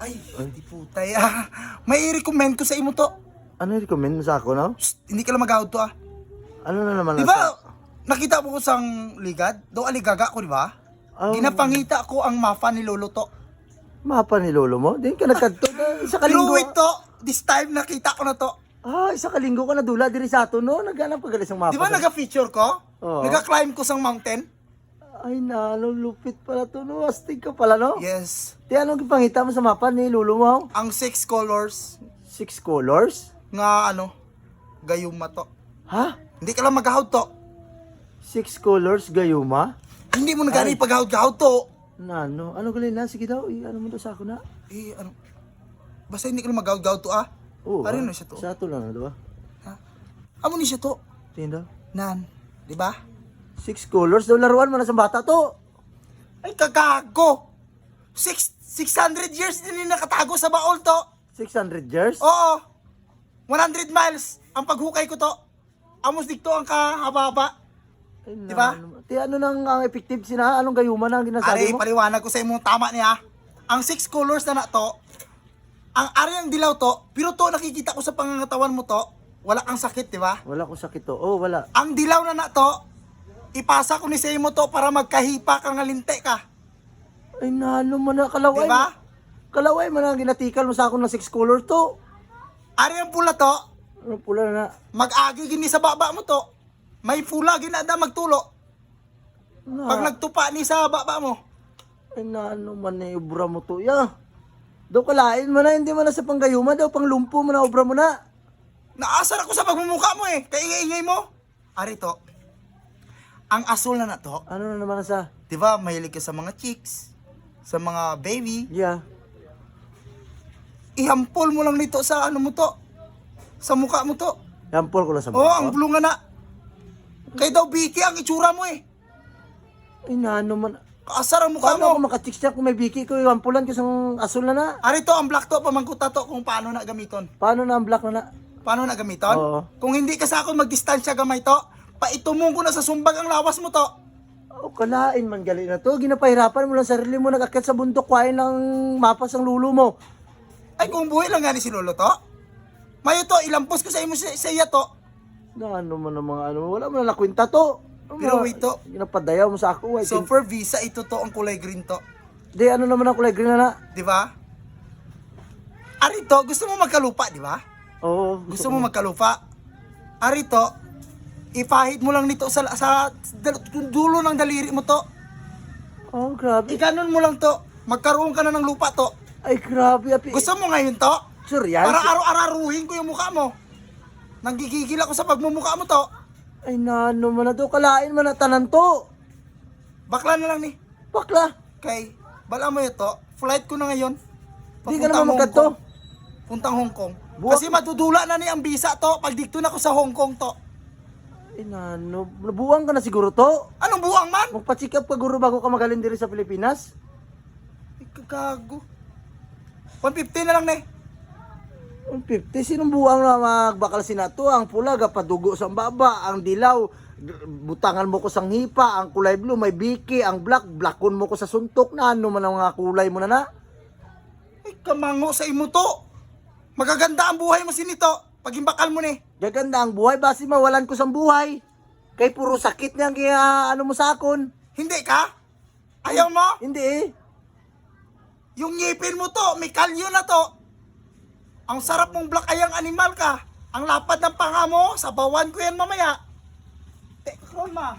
Ay, di putay may i-recommend ko sa imo to. Ano recommend mo sa ako, no? Psst, hindi ka lang mag-out to Ano na naman Di nasa- ba, nakita mo ko sang ligad? Do aligaga ko, di ba? Oh. Ginapangita ko ang mapa ni Lolo to. Mapa ni lolo mo? Di ka nagkadto. Isa ka Pero linggo. wait to, this time nakita ko na to. Isa ka linggo ka na dula diri sa ato, no? Naghanap ka galis ng mapa. Di ba naga-feature ko? Oo. Naga-climb ko sang mountain? Ay, lupit pala to, no? Astig ka pala, no? Yes. Di anong ipangita mo sa mapa ni lolo mo? Ang 6 colors 6 colors? nga gayuma to. Ha? Hindi ka lang mag-out to. 6 colors gayuma? Hindi mo na gani pag-out to. Ano galing na? Sige daw, ano mo daw sa ako na? Basta hindi ka lang mag-out to Oo. Paano na siya to? Sa ato lang, di ba? Amo ni siya to. Tingin daw. Nan, di ba? 6 colors daw laruan mo na sa bata to. Ay kagago. 600 years din yung nakatago sa baol to. 600 years? Oo. 100 miles ang paghukay ko to. Amos dikto ang kahaba-haba. Ay, Di ba? Ti ano nang ang effective sina? Anong gayuma na ang ginasabi Ari, mo? paliwanag ko sa imong tama niya. Ang 6 colors na to, ang aryang dilaw to, pero to nakikita ko sa pangangatawan mo to, wala kang sakit, di ba? Wala ko sakit to. Oh, wala. Ang dilaw na to, ipasa ko ni sa imo to para magkahipa ka nga linte ka. Ay, nano man na kalaway. Di ba? Kalaway man ang ginatikal mo sa ako ng 6 color to. Aryang pula to, Ano pula na? mag-agi gini sa baba mo to. May pula ginada magtulo. Pag nagtupa ni sa baba mo. Ay, nano man na ubra mo to. Ya. Daw kalain mo na, hindi mo na sa panggayuma. Daw panglumpo mo na, ubra mo na. Naasar ako sa pagmumukha mo Kaingay-ingay mo. Ari to. Ang asul na to, Ano na naman sa? 'di ba, mahilig ka sa mga chicks, sa mga baby. Yeah. Ihampol mo lang nito sa ano mo to. Sa mukha mo to. Yampol ko lang sa Oh, mukha ang ko. bulungan na. Kay daw Vicky ang itsura mo Ay, nano man. Kaasar ang mukha Paano ako mo. makachicks niya kung may biki ko? Yampulan ko sa asul na na. Ari to, ang black to, pamangkuta to kung paano na gamiton. Paano na ang black na na? Paano na gamiton? Oo. Kung hindi ka sa akin magdistansya gamay to, paitumong ko na sa sumbag ang lawas mo to. Oh, kalain man gali na to. Ginapahirapan mo lang sarili mo. Nag-akyat sa bundok. Kuhain ng mapas ang lulo mo. Ay, kung buhay lang gani si Lolo to. Mayo to, ilampos ko sa imo sa iya to. Na ano man ang mga ano. Wala mo na nakwinta to. Pero wait to. Ginapadayaw mo sa ako. So for visa, ito to ang kulay green to. Di ano naman ang kulay green na na. Di ba? Ari to, gusto mo magkalupa, di ba? Oo. Gusto mo magkalupa? Ari to, ipahid mo lang nito sa dulo ng daliri mo to. Oh, grabe. Ikanon mo lang to. Magkaroon ka na ng lupa to. Ay, grabe. Api. Gusto mo ngayon to? Sure yan. Para araw-araruhin ko yung mukha mo. Nanggigigil ako sa pagmumukha mo to. Ay, nano man na to. Kalain man na tanan to. Bakla na lang ni. Bakla. Kay, bala mo ito, flight ko na ngayon. Di ka Papuntang naman Hong magkadto. Kong. Puntang Hong Kong. Buwak- Kasi madudula na ni ang visa to pag dikto na ako sa Hong Kong to. Ay, nano. Nabuwang ka na siguro to. Anong buwang man? Magpa-check up ka guro bago ka magaling diri sa Pilipinas. Ay, kagago. 150 na lang ni. Ang 50, sinong buwang na magbakal sinato? Ang pula, gapadugo sa baba, ang dilaw, butangan mo ko sang hipa, ang kulay blue, may biki, ang blackon mo ko sa suntok, na ano man ang mga kulay mo na na? Ay, kamango sa imo to. Magaganda ang buhay mo sinito. Pag imbakal mo ni. Gaganda ang buhay, basi mawalan ko sang buhay. Kay puro sakit niya ang ano mo sa akon. Hindi ka? Ayaw mo? Hindi eh. Yung ngipin mo to, may kalyo na to. Ang sarap mong black ayang animal ka. Ang lapad ng panga mo, sabawan ko yan mamaya. Teka, ma.